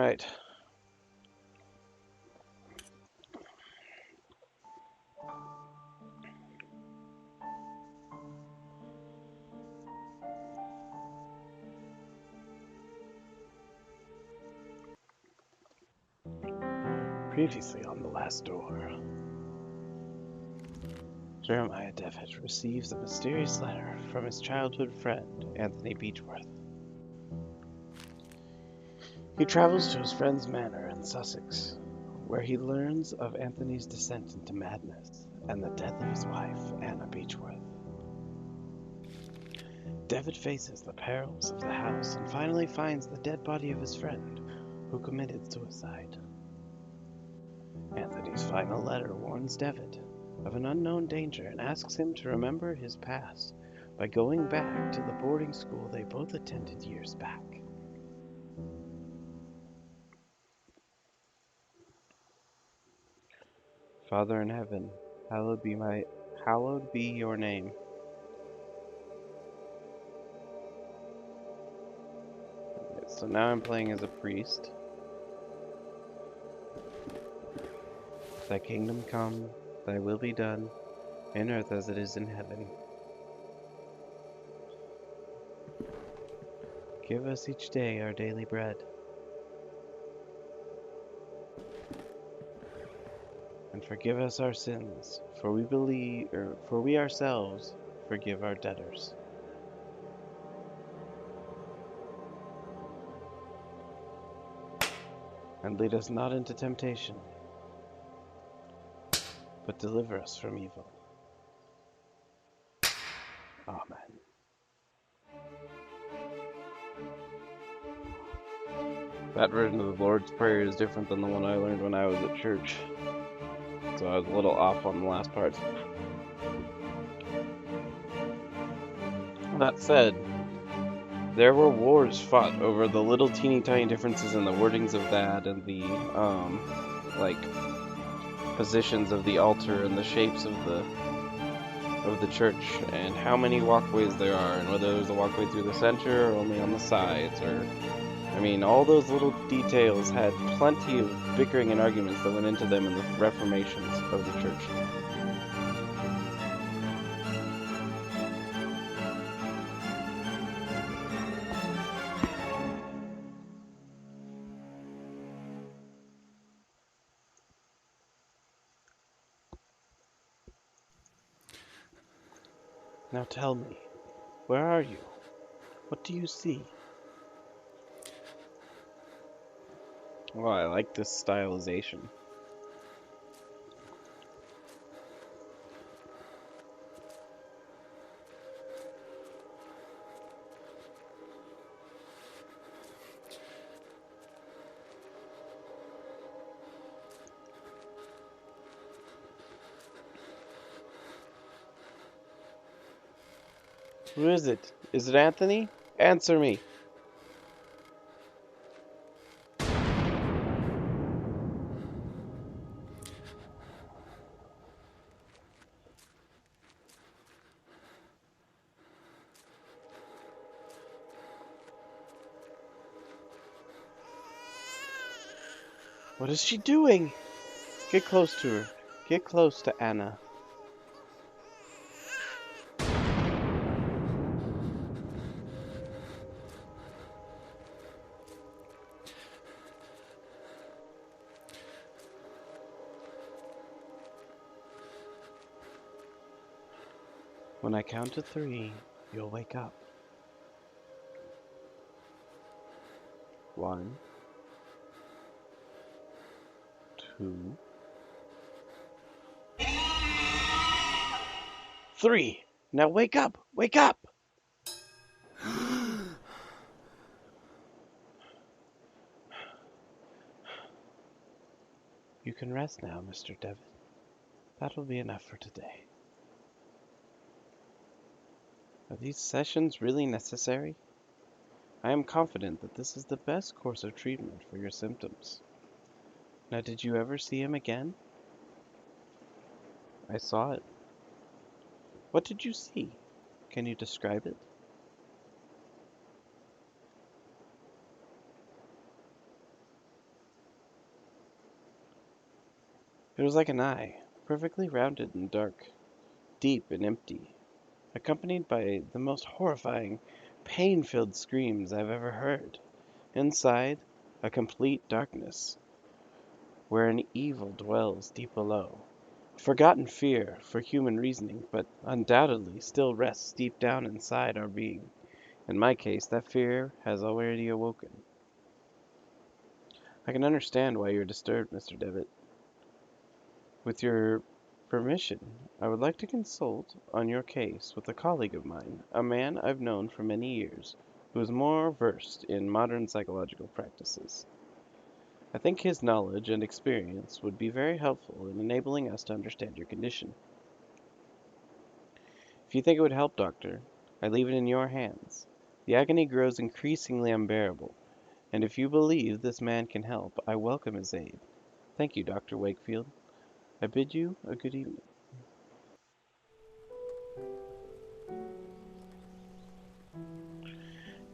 Alright. Previously on the last door, Jeremiah Devitt receives a mysterious letter from his childhood friend, Anthony Beechworth. He travels to his friend's manor in Sussex, where he learns of Anthony's descent into madness and the death of his wife, Anna Beechworth. Devitt faces the perils of the house and finally finds the dead body of his friend, who committed suicide. Anthony's final letter warns Devitt of an unknown danger and asks him to remember his past by going back to the boarding school they both attended years back. Father in heaven, hallowed be your name. Okay, so now I'm playing as a priest. Thy kingdom come, thy will be done, in earth as it is in heaven. Give us each day our daily bread. And forgive us our sins, for we ourselves forgive our debtors. And lead us not into temptation, but deliver us from evil. Amen. That version of the Lord's Prayer is different than the one I learned when I was at church. So I was a little off on the last part. That said, there were wars fought over the little teeny tiny differences in the wordings of that and the, positions of the altar and the shapes of the church and how many walkways there are and whether there's a walkway through the center or only on the sides all those little details had plenty of bickering and arguments that went into them in the reformations of the church. Now tell me, where are you? What do you see? Well, I like this stylization. Who is it? Is it Anthony? Answer me! What is she doing? Get close to her. Get close to Anna. When I count to 3, you'll wake up. 1, 2, 3. Now wake up! Wake up! You can rest now, Mr. Devitt. That'll be enough for today. Are these sessions really necessary? I am confident that this is the best course of treatment for your symptoms. Now, did you ever see him again? I saw it. What did you see? Can you describe it? It was like an eye, perfectly rounded and dark, deep and empty, accompanied by the most horrifying, pain-filled screams I've ever heard. Inside, a complete darkness, where an evil dwells deep below. A forgotten fear for human reasoning, but undoubtedly still rests deep down inside our being. In my case, that fear has already awoken. I can understand why you're disturbed, Mr. Devitt. With your permission, I would like to consult on your case with a colleague of mine, a man I've known for many years, who is more versed in modern psychological practices. I think his knowledge and experience would be very helpful in enabling us to understand your condition. If you think it would help, Doctor, I leave it in your hands. The agony grows increasingly unbearable, and if you believe this man can help, I welcome his aid. Thank you, Dr. Wakefield. I bid you a good evening.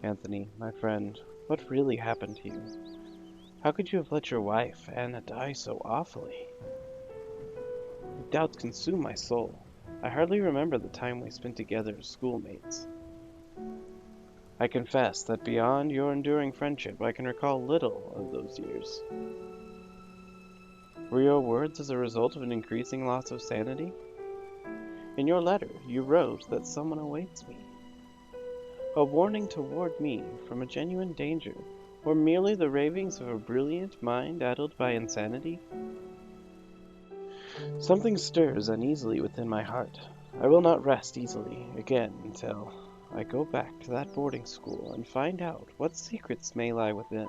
Anthony, my friend, what really happened to you? How could you have let your wife, Anna, die so awfully? Doubts consume my soul. I hardly remember the time we spent together as schoolmates. I confess that beyond your enduring friendship, I can recall little of those years. Were your words as a result of an increasing loss of sanity? In your letter, you wrote that someone awaits me. A warning to ward me from a genuine danger, or merely the ravings of a brilliant mind addled by insanity? Something stirs uneasily within my heart. I will not rest easily again until I go back to that boarding school and find out what secrets may lie within.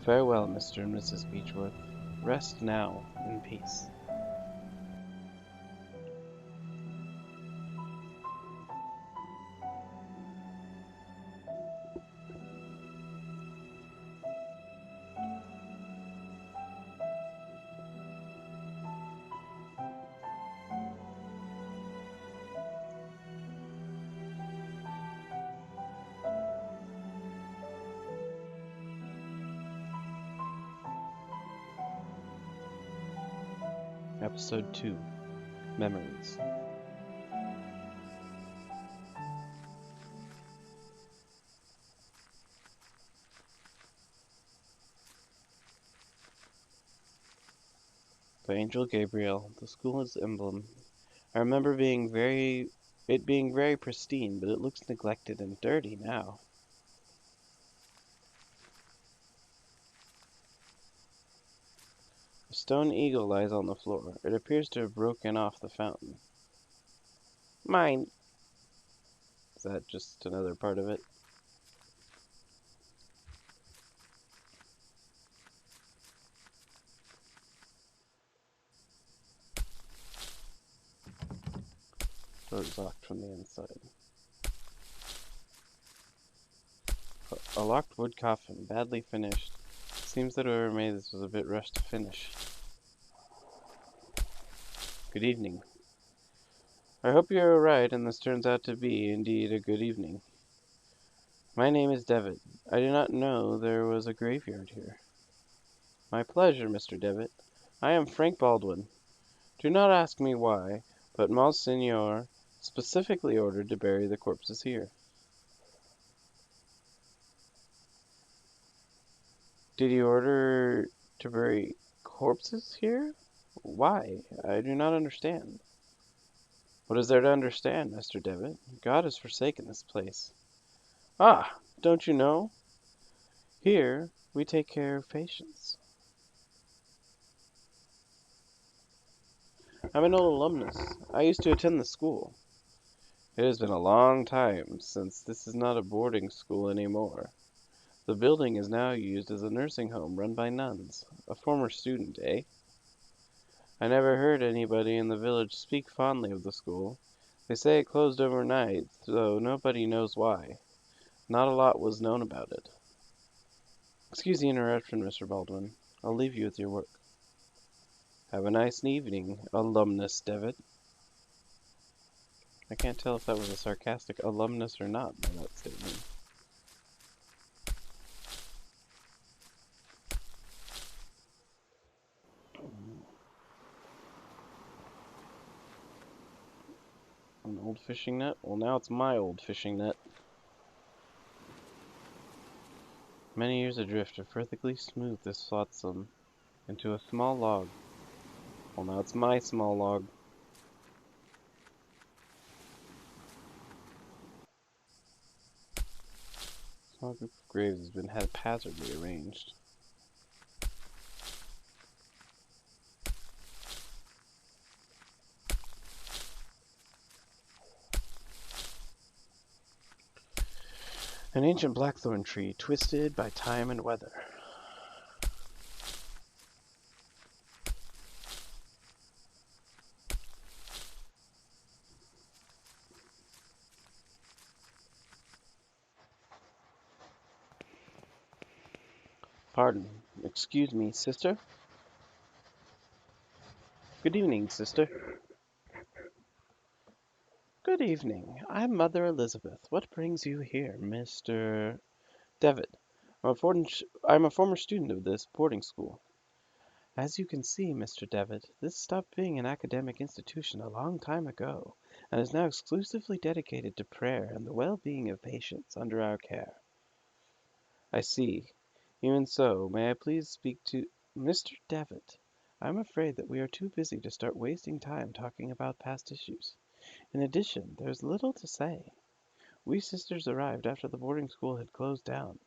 Farewell, Mr. and Mrs. Beechworth. Rest now in peace. Episode 2, Memories. By Angel Gabriel, the school's emblem. I remember it being very pristine, but it looks neglected and dirty now. A stone eagle lies on the floor. It appears to have broken off the fountain. Mine. Is that just another part of it? Door is locked from the inside. A locked wood coffin, badly finished. Seems that whoever made this was a bit rushed to finish. Good evening. I hope you are right and this turns out to be indeed a good evening. My name is Devitt. I did not know there was a graveyard here. My pleasure, Mr. Devitt. I am Frank Baldwin. Do not ask me why, but Monseigneur specifically ordered to bury the corpses here. Did he order to bury corpses here? Why? I do not understand. What is there to understand, Mr. Devitt? God has forsaken this place. Ah, don't you know? Here we take care of patients. I'm an old alumnus. I used to attend the school. It has been a long time since this is not a boarding school anymore. The building is now used as a nursing home run by nuns. A former student, eh? I never heard anybody in the village speak fondly of the school. They say it closed overnight, though nobody knows why. Not a lot was known about it. Excuse the interruption, Mr. Baldwin. I'll leave you with your work. Have a nice evening, alumnus Devitt. I can't tell if that was a sarcastic alumnus or not by that statement. old fishing net? Well, now it's my old fishing net. Many years adrift have perfectly smoothed this flotsam into a small log. Well, now it's my small log. Small group of graves has been haphazardly arranged. An ancient blackthorn tree, twisted by time and weather. Pardon. Excuse me, sister? Good evening, sister. Good evening. I'm Mother Elizabeth. What brings you here, Mr. Devitt? I'm a former student of this boarding school. As you can see, Mr. Devitt, this stopped being an academic institution a long time ago, and is now exclusively dedicated to prayer and the well-being of patients under our care. I see. Even so, may I please speak to Mr. Devitt? I'm afraid that we are too busy to start wasting time talking about past issues. In addition, there's little to say. We sisters arrived after the boarding school had closed down.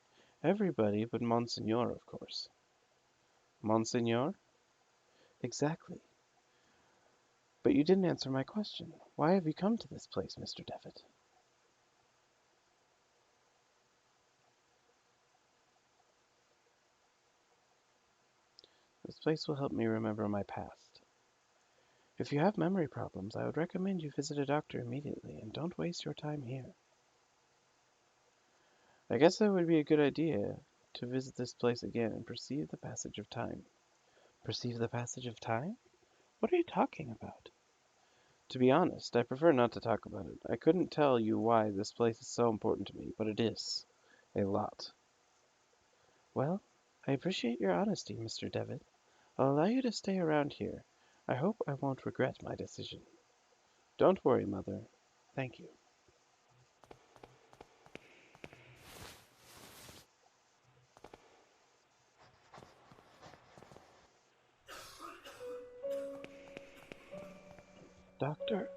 Everybody but Monsignor, of course. Monsignor? Exactly. But you didn't answer my question. Why have you come to this place, Mr. Devitt? This place will help me remember my past. If you have memory problems, I would recommend you visit a doctor immediately, and don't waste your time here. I guess that would be a good idea to visit this place again and perceive the passage of time. Perceive the passage of time? What are you talking about? To be honest, I prefer not to talk about it. I couldn't tell you why this place is so important to me, but it is. A lot. Well, I appreciate your honesty, Mr. Devitt. I'll allow you to stay around here. I hope I won't regret my decision. Don't worry, Mother. Thank you. Doctor?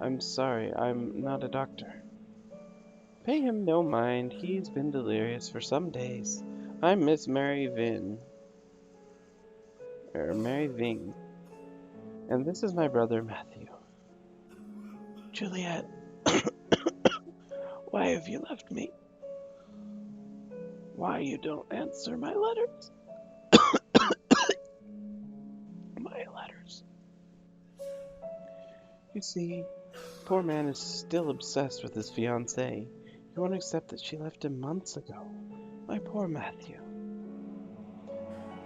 I'm sorry, I'm not a doctor. Pay him no mind. He's been delirious for some days. I'm Miss Mary Mary Ving, and this is my brother Matthew. Juliet, why have you left me? Why you don't answer my letters? My letters. You see, poor man is still obsessed with his fiancée. He won't accept that she left him months ago. My poor Matthew.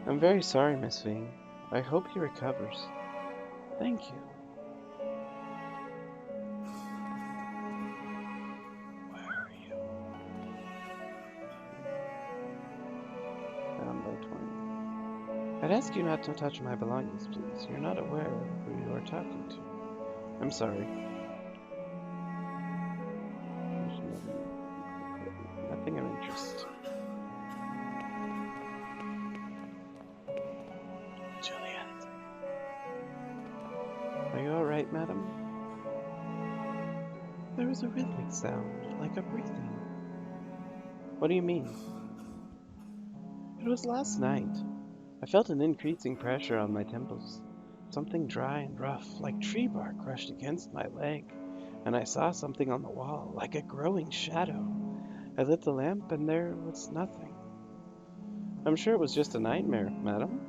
I'm very sorry, Miss Ving. I hope he recovers. Thank you. Where are you? Found by 20. I'd ask you not to touch my belongings, please. You're not aware of who you are talking to. I'm sorry. Nothing of interest. Juliet. Are you alright, madam? There was a rhythmic sound, like a breathing. What do you mean? It was last night. I felt an increasing pressure on my temples. Something dry and rough, like tree bark, crushed against my leg, and I saw something on the wall, like a growing shadow. I lit the lamp, and there was nothing. I'm sure it was just a nightmare, madam.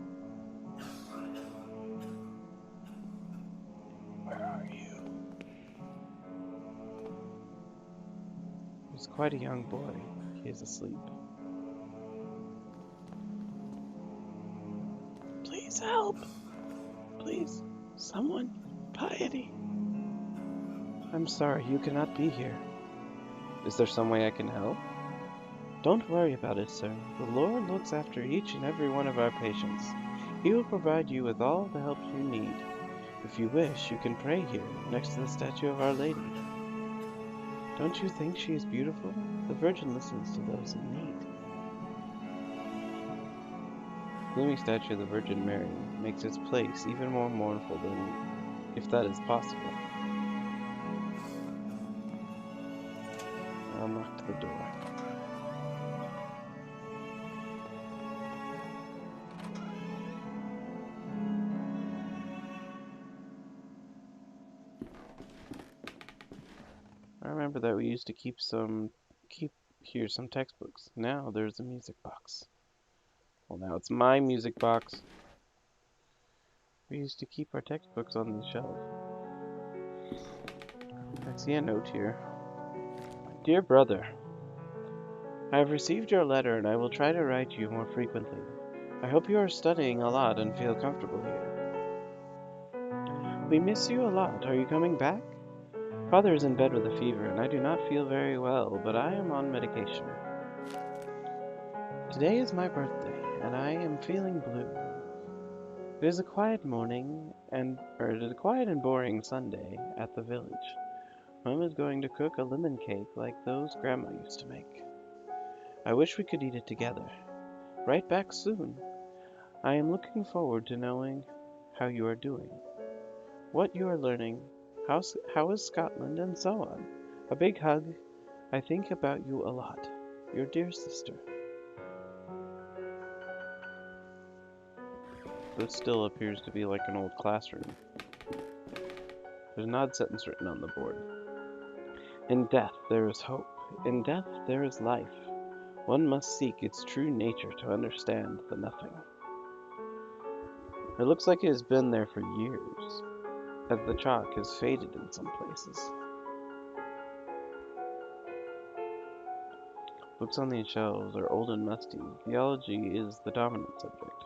Where are you? He was quite a young boy. He is asleep. Please help! Please, someone, piety. I'm sorry, you cannot be here. Is there some way I can help? Don't worry about it, sir. The Lord looks after each and every one of our patients. He will provide you with all the help you need. If you wish, you can pray here, next to the statue of Our Lady. Don't you think she is beautiful? The Virgin listens to those in need. The gloomy statue of the Virgin Mary makes its place even more mournful than if that is possible. I unlocked the door. I remember that we used to keep here some textbooks. Now there's a music box. Well, now it's my music box. We used to keep our textbooks on the shelf. I see a note here. Dear brother, I have received your letter and I will try to write you more frequently. I hope you are studying a lot and feel comfortable here. We miss you a lot. Are you coming back? Father is in bed with a fever and I do not feel very well, but I am on medication. Today is my birthday and I am feeling blue. It is a quiet and boring Sunday at the village. Mom is going to cook a lemon cake like those Grandma used to make. I wish we could eat it together. Write back soon. I am looking forward to knowing how you are doing, what you are learning, how is Scotland, and so on. A big hug. I think about you a lot. Your dear sister. This still appears to be like an old classroom. There's an odd sentence written on the board. In death there is hope. In death there is life. One must seek its true nature to understand the nothing. It looks like it has been there for years, as the chalk has faded in some places. Books on these shelves are old and musty. Theology is the dominant subject.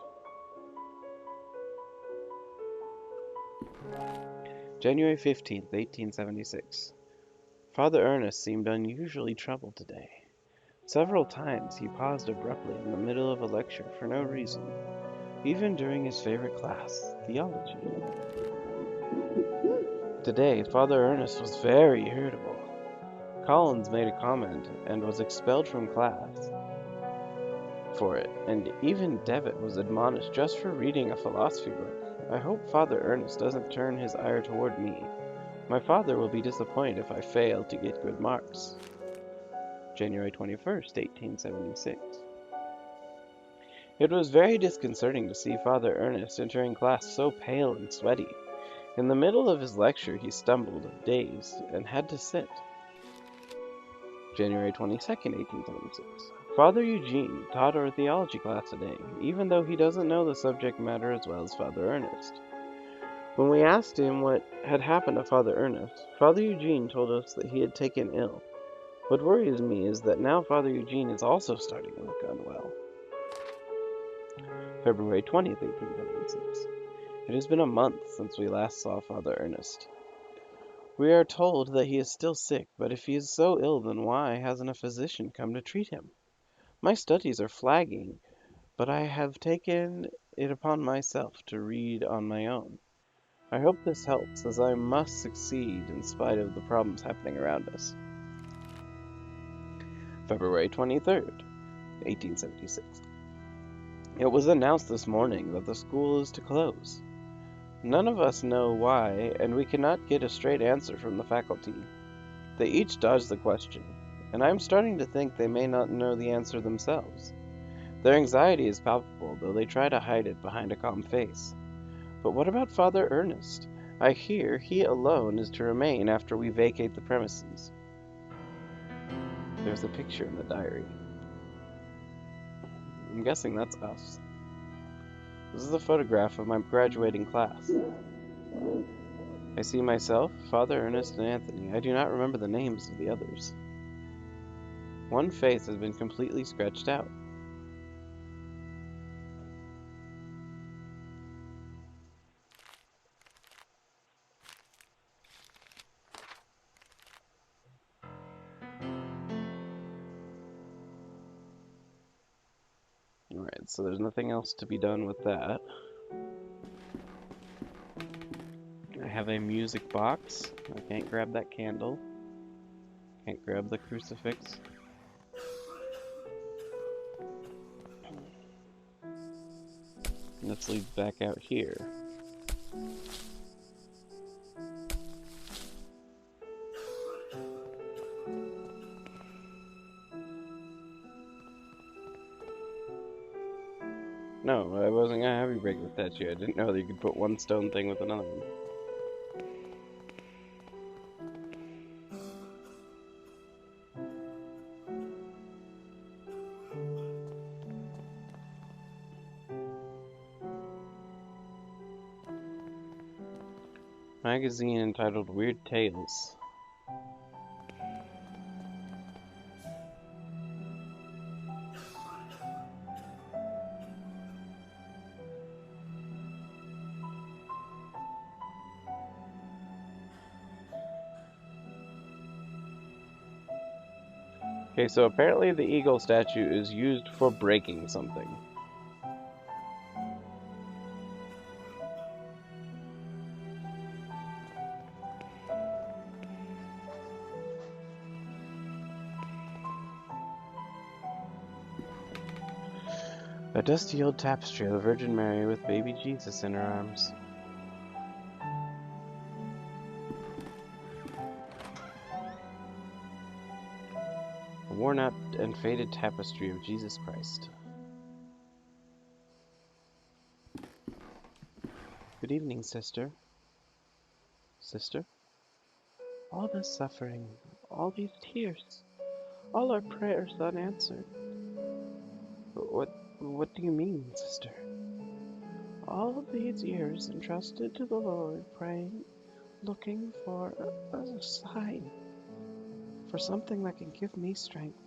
January 15th, 1876. Father Ernest seemed unusually troubled today. Several times he paused abruptly in the middle of a lecture for no reason, even during his favorite class, theology. Today, Father Ernest was very irritable. Collins made a comment and was expelled from class for it, and even Devitt was admonished just for reading a philosophy book. I hope Father Ernest doesn't turn his ire toward me. My father will be disappointed if I fail to get good marks. January 21st, 1876. It was very disconcerting to see Father Ernest entering class so pale and sweaty. In the middle of his lecture he stumbled, dazed, and had to sit. January 22nd, 1876. Father Eugene taught our theology class today, even though he doesn't know the subject matter as well as Father Ernest. When we asked him what had happened to Father Ernest, Father Eugene told us that he had taken ill. What worries me is that now Father Eugene is also starting to look unwell. February 20th, 1876. It has been a month since we last saw Father Ernest. We are told that he is still sick, but if he is so ill, then why hasn't a physician come to treat him? My studies are flagging, but I have taken it upon myself to read on my own. I hope this helps, as I must succeed in spite of the problems happening around us. February 23rd, 1876. It was announced this morning that the school is to close. None of us know why, and we cannot get a straight answer from the faculty. They each dodge the question, and I am starting to think they may not know the answer themselves. Their anxiety is palpable, though they try to hide it behind a calm face. But what about Father Ernest? I hear he alone is to remain after we vacate the premises. There's a picture in the diary. I'm guessing that's us. This is a photograph of my graduating class. I see myself, Father Ernest, and Anthony. I do not remember the names of the others. One face has been completely scratched out. Alright, so there's nothing else to be done with that. have a music box. I can't grab that candle. Can't grab the crucifix. And this leads back out here. No, I wasn't gonna have you break the statue. I didn't know that you could put one stone thing with another one. Magazine entitled Weird Tales. Okay, so apparently the eagle statue is used for breaking something. A dusty old tapestry of the Virgin Mary with baby Jesus in her arms. A worn out and faded tapestry of Jesus Christ. Good evening, sister. Sister? All this suffering, all these tears, all our prayers unanswered. What do you mean, sister? All of these years entrusted to the Lord, praying, looking for a sign, for something that can give me strength.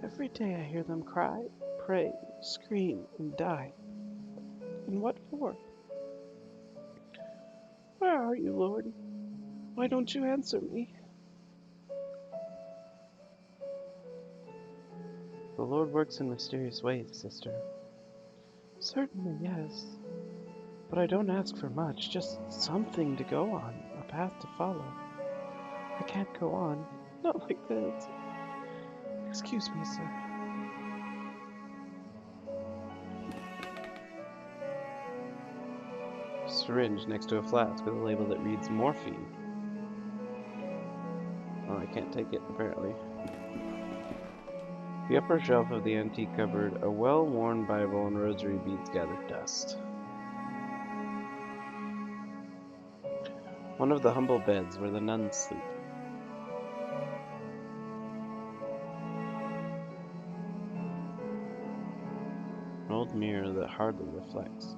Every day I hear them cry, pray, scream, and die. And what for? Where are you, Lord? Why don't you answer me? The Lord works in mysterious ways, sister. Certainly, yes. But I don't ask for much, just something to go on, a path to follow. I can't go on, not like this. Excuse me, sir. Syringe next to a flask with a label that reads morphine. Oh, I can't take it, apparently. The upper shelf of the antique cupboard, a well-worn Bible and rosary beads gathered dust. One of the humble beds where the nuns sleep. An old mirror that hardly reflects.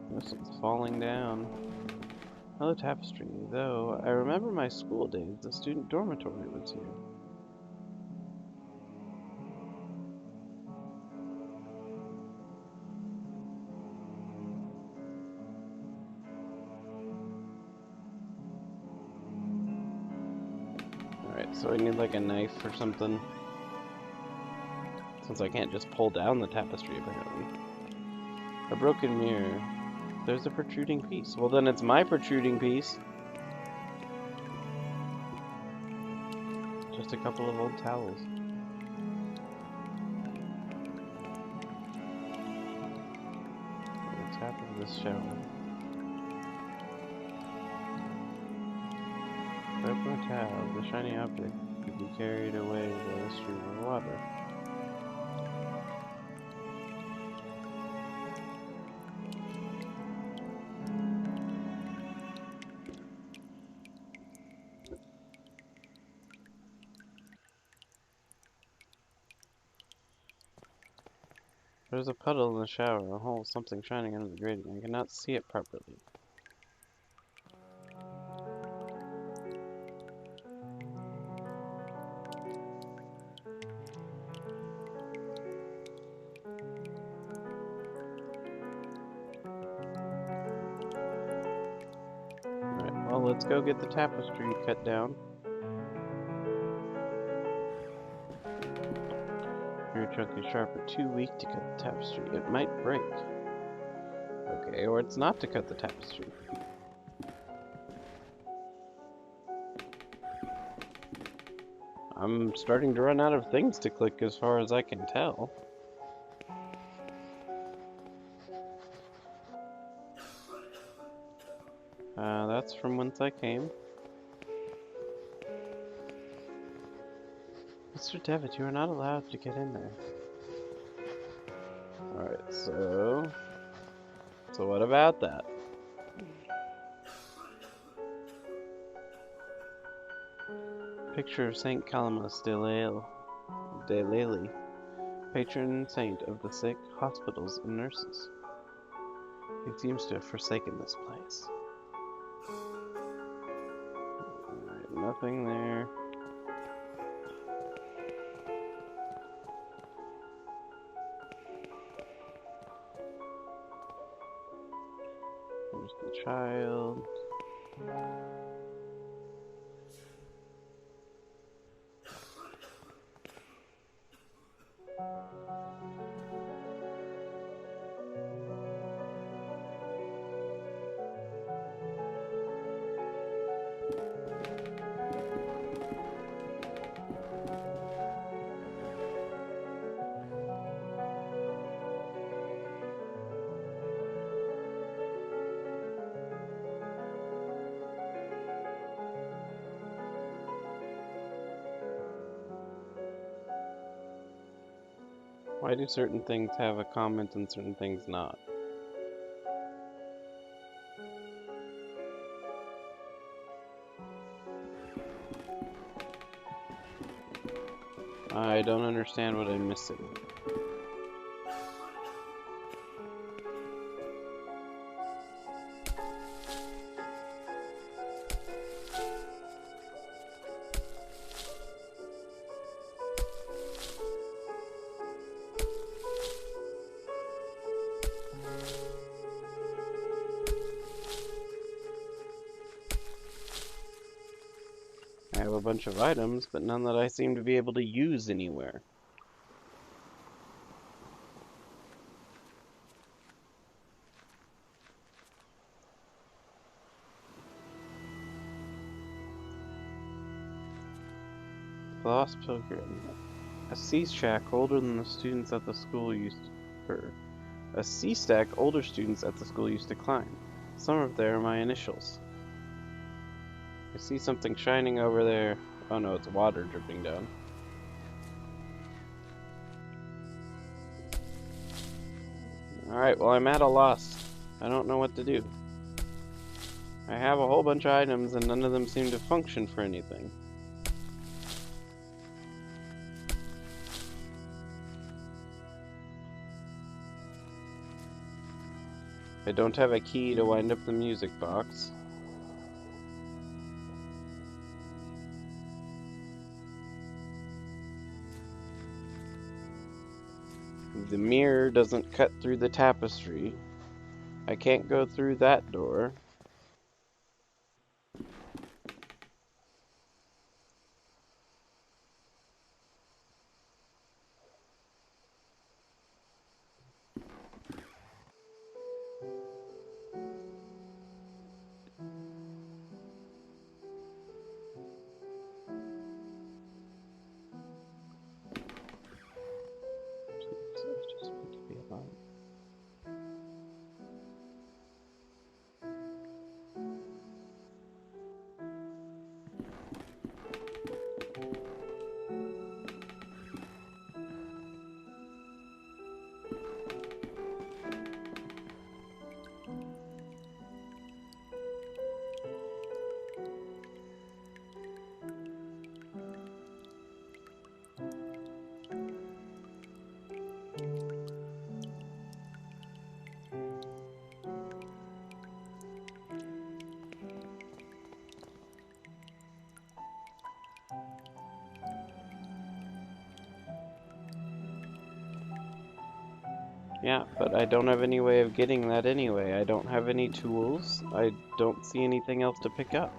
This one's falling down. Another tapestry, though I remember my school days, the student dormitory was here. Alright, so I need like a knife or something. Since I can't just pull down the tapestry, apparently. A broken mirror. There's a protruding piece. Well, then it's my protruding piece. Just a couple of old towels. The tap of this shower. Open the tab. The shiny object could be carried away by the stream of water. There's a puddle in the shower, a hole, something shining under the grating. I cannot see it properly. let's go get the tapestry cut down. Your trunk is sharp but too weak to cut the tapestry. It might break. Okay, or it's not to cut the tapestry. I'm starting to run out of things to click as far as I can tell. That's from whence I came. Mr. Devitt, you are not allowed to get in there. Alright, so what about that? Picture of Saint Calamus de Lely, patron saint of the sick, hospitals, and nurses. He seems to have forsaken this place. Alright, nothing there. There's the child. Why do certain things have a comment and certain things not? I don't understand what I'm missing. I have a bunch of items, but none that I seem to be able to use anywhere. The Lost Pilgrim. A sea shack older than the students at the school used to... A sea stack older students at the school used to climb. Some of them are my initials. I see something shining over there. Oh no, it's water dripping down. Alright, well I'm at a loss. I don't know what to do. I have a whole bunch of items and none of them seem to function for anything. I don't have a key to wind up the music box. The mirror doesn't cut through the tapestry. I can't go through that door. Just want to be alone. Yeah, but I don't have any way of getting that anyway. I don't have any tools. I don't see anything else to pick up.